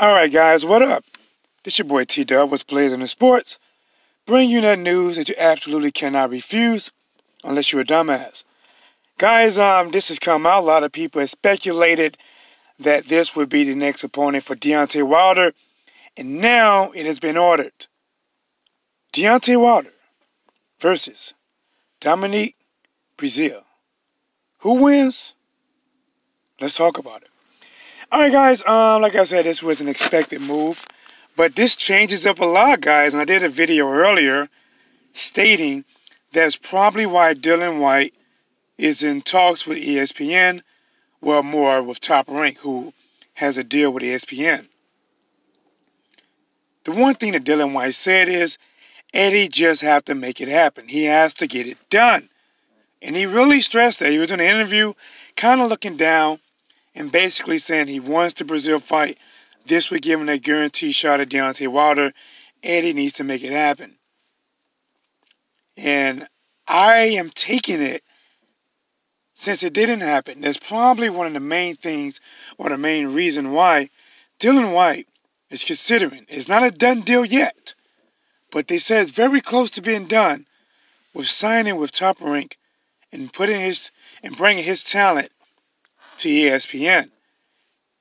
Alright guys, what up? This your boy T-Dub, what's blazing in sports. Bring you that news that you absolutely cannot refuse, unless you're a dumbass. Guys, this has come out. A lot of people have speculated that this would be the next opponent for Deontay Wilder. And now it has been ordered. Deontay Wilder versus Dominic Breazeale. Who wins? Let's talk about it. Alright guys, like I said, this was an expected move. But this changes up a lot, guys. And I did a video earlier stating that's probably why Dillian Whyte is in talks with ESPN. Well, more with Top Rank, who has a deal with ESPN. The one thing that Dillian Whyte said is, Eddie just have to make it happen. He has to get it done. And he really stressed that. He was in an interview kind of looking down and basically saying he wants the Breazeale fight. This would give him a guaranteed shot at Deontay Wilder. Eddie needs to make it happen. And I am taking it, since it didn't happen, that's probably one of the main things or the main reason why Dillian Whyte is considering. It's not a done deal yet, but they said it's very close to being done with signing with Top Rank and bringing his talent to ESPN.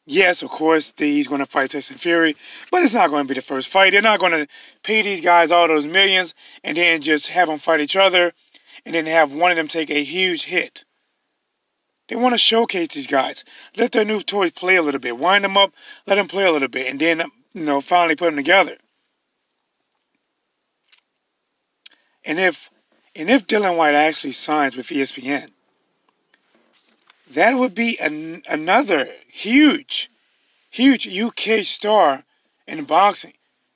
Yes, of course, he's going to fight Tyson Fury, but it's not going to be the first fight. They're not going to pay these guys all those millions and then just have them fight each other and then have one of them take a huge hit. They want to showcase these guys. Let their new toys play a little bit. Wind them up, let them play a little bit, and then, finally put them together. And if Dillian Whyte actually signs with ESPN, that would be another huge UK star in boxing.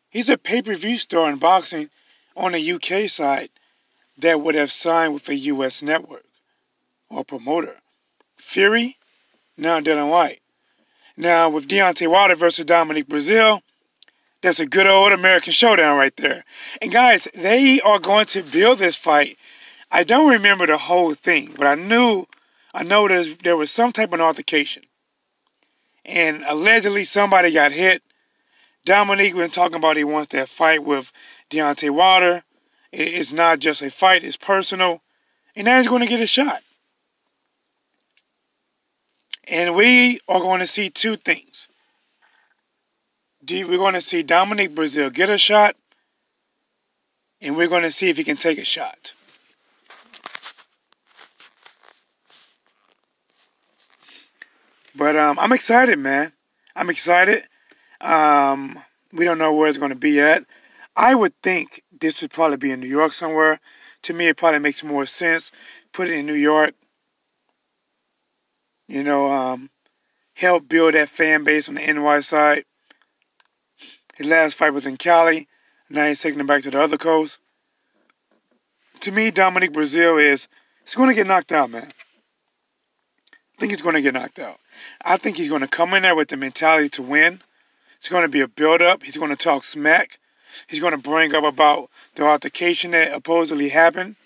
He's a pay-per-view star in boxing on the UK side that would have signed with a US network or promoter. Fury, now Dillian Whyte. Now with Deontay Wilder versus Dominic Breazeale, that's a good old American showdown right there. And guys, they are going to build this fight. I don't remember the whole thing, but I know there was some type of altercation. And allegedly somebody got hit. Dominic been talking about he wants that fight with Deontay Wilder. It's not just a fight, it's personal. And now he's going to get a shot. And we are going to see two things. We're going to see Dominic Breazeale get a shot. And we're going to see if he can take a shot. But I'm excited, man. I'm excited. We don't know where it's going to be at. I would think this would probably be in New York somewhere. To me, it probably makes more sense. Put it in New York. Help build that fan base on the NY side. His last fight was in Cali. Now he's taking it back to the other coast. To me, Dominic Breazeale he's going to get knocked out, man. I think he's going to get knocked out. I think he's going to come in there with the mentality to win. It's going to be a build-up. He's going to talk smack. He's going to bring up about the altercation that supposedly happened.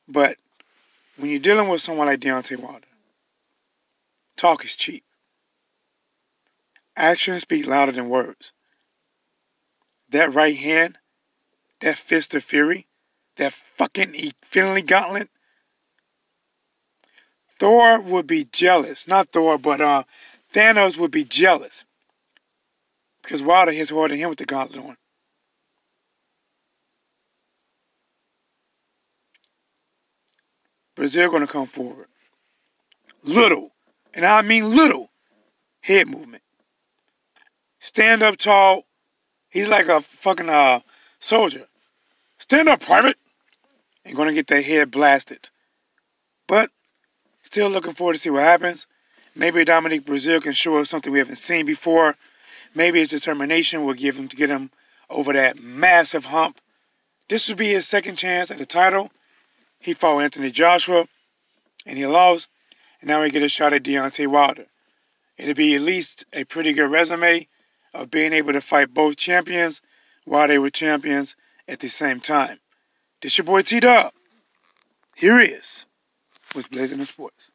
But when you're dealing with someone like Deontay Wilder, talk is cheap. Actions speak louder than words. That right hand, that fist of fury, that fucking Infinity Gauntlet, Thor would be jealous. Not Thor, but Thanos would be jealous. Because Wilder hits harder than him with the gauntlet on. Breazeale going to come forward. Little, and I mean little, head movement. Stand up tall. He's like a fucking soldier. Stand up, private. And going to get that head blasted. But still looking forward to see what happens. Maybe Dominic Breazeale can show us something we haven't seen before. Maybe his determination will get him over that massive hump. This would be his second chance at the title. He fought Anthony Joshua, and he lost. And now he get a shot at Deontay Wilder. It'll be at least a pretty good resume of being able to fight both champions while they were champions at the same time. This your boy T-Dub. Here he is. What's blazing in sports.